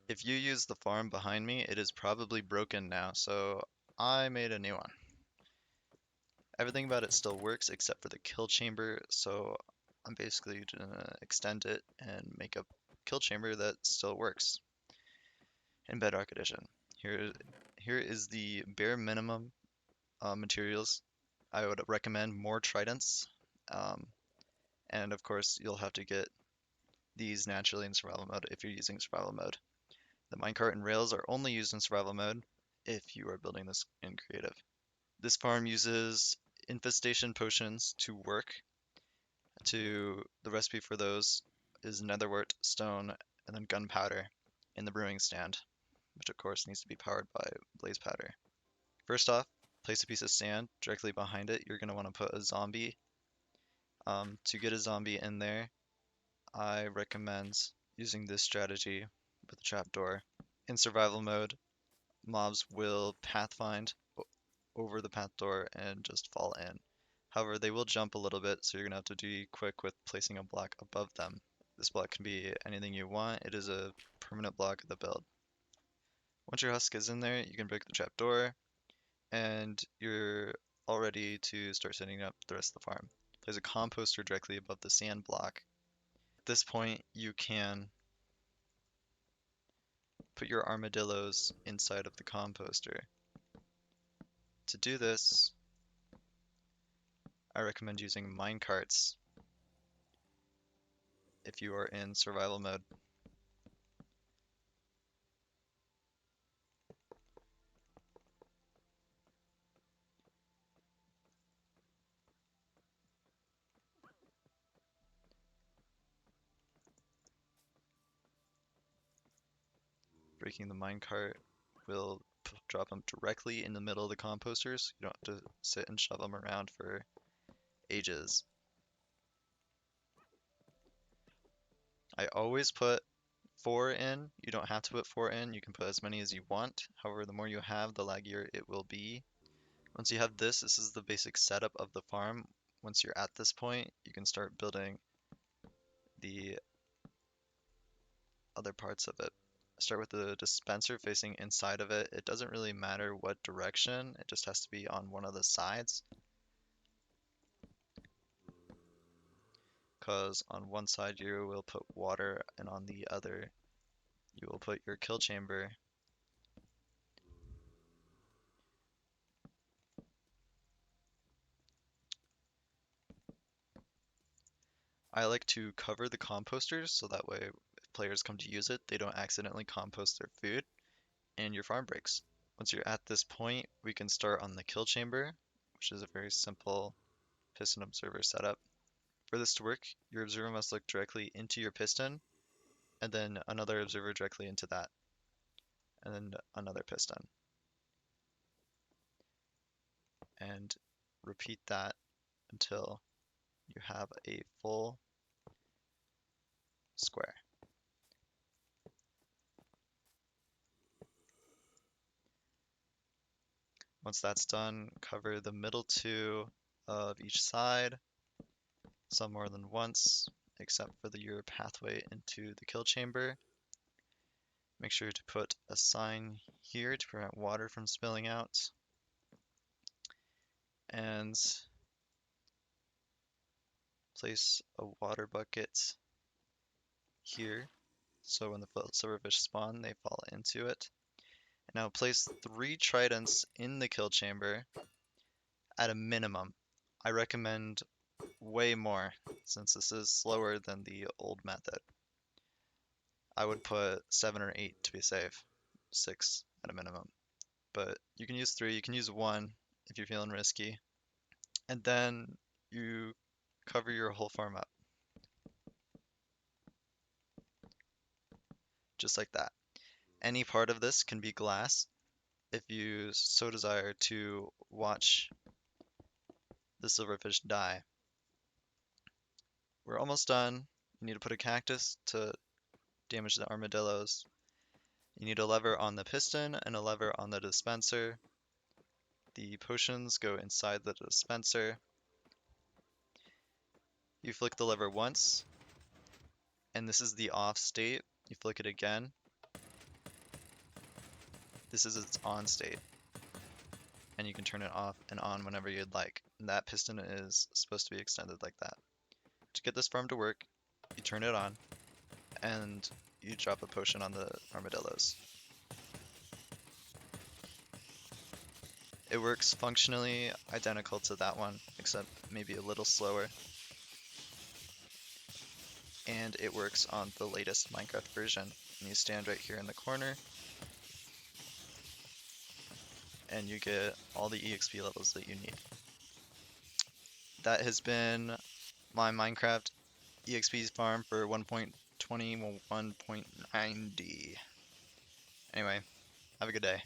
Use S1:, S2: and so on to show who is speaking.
S1: If you use the farm behind me, it is probably broken now, so I made a new one. Everything about it still works except for the kill chamber, so I'm basically gonna extend it and make a kill chamber that still works in Bedrock Edition. Here, here is the bare minimum materials. I would recommend more tridents, um, and of course you'll have to get these naturally in survival mode if you're using survival mode. The minecart and rails are only used in survival mode if you are building this in creative. This farm uses infestation potions to work. The recipe for those is netherwort, stone, and then gunpowder in the brewing stand, which of course needs to be powered by blaze powder. First off, place a piece of sand directly behind it. You're going to want to put a zombie. To get a zombie in there, I recommend using this strategy with a trapdoor. In survival mode, mobs will pathfind over the path door and just fall in. However, they will jump a little bit, so you're gonna have to be quick with placing a block above them. This block can be anything you want. It is a permanent block of the build. Once your husk is in there, you can break the trap door, and you're all ready to start setting up the rest of the farm. Place a composter directly above the sand block. At this point, you can put your armadillos inside of the composter. To do this, I recommend using minecarts if you are in survival mode. Breaking the minecart will drop them directly in the middle of the composters. You don't have to sit and shove them around for ages. I always put 4 in. You don't have to put 4 in. You can put as many as you want. However, the more you have, the laggier it will be. Once you have this, this is the basic setup of the farm. Once you're at this point, you can start building the other parts of it. Start with the dispenser facing inside of it. It doesn't really matter what direction, it just has to be on one of the sides. Because on one side you will put water and on the other you will put your kill chamber. I like to cover the composters so that way if players come to use it, they don't accidentally compost their food and your farm breaks. Once you're at this point, we can start on the kill chamber, which is a very simple piston observer setup. For this to work, your observer must look directly into your piston, and then another observer directly into that, and then another piston. And repeat that until you have a full square. Once that's done, cover the middle two of each side, some more than once, except for your pathway into the kill chamber. Make sure to put a sign here to prevent water from spilling out. And place a water bucket here, so when the silverfish spawn, they fall into it. Now place 3 tridents in the kill chamber at a minimum. I recommend way more, since this is slower than the old method. I would put 7 or 8 to be safe, 6 at a minimum. But you can use 3, you can use 1 if you're feeling risky. And then you cover your whole farm up. Just like that. Any part of this can be glass if you so desire to watch the silverfish die. We're almost done. You need to put a cactus to damage the armadillos. You need a lever on the piston and a lever on the dispenser. The potions go inside the dispenser. You flick the lever once, and this is the off state. You flick it again, This is its on state, and you can turn it off and on whenever you'd like. And that piston is supposed to be extended like that. To get this farm to work, you turn it on, and you drop a potion on the armadillos. It works functionally identical to that one, except maybe a little slower. And it works on the latest Minecraft version. And you stand right here in the corner, and you get all the EXP levels that you need. That has been my Minecraft EXP farm for 1.21.90. Anyway, have a good day.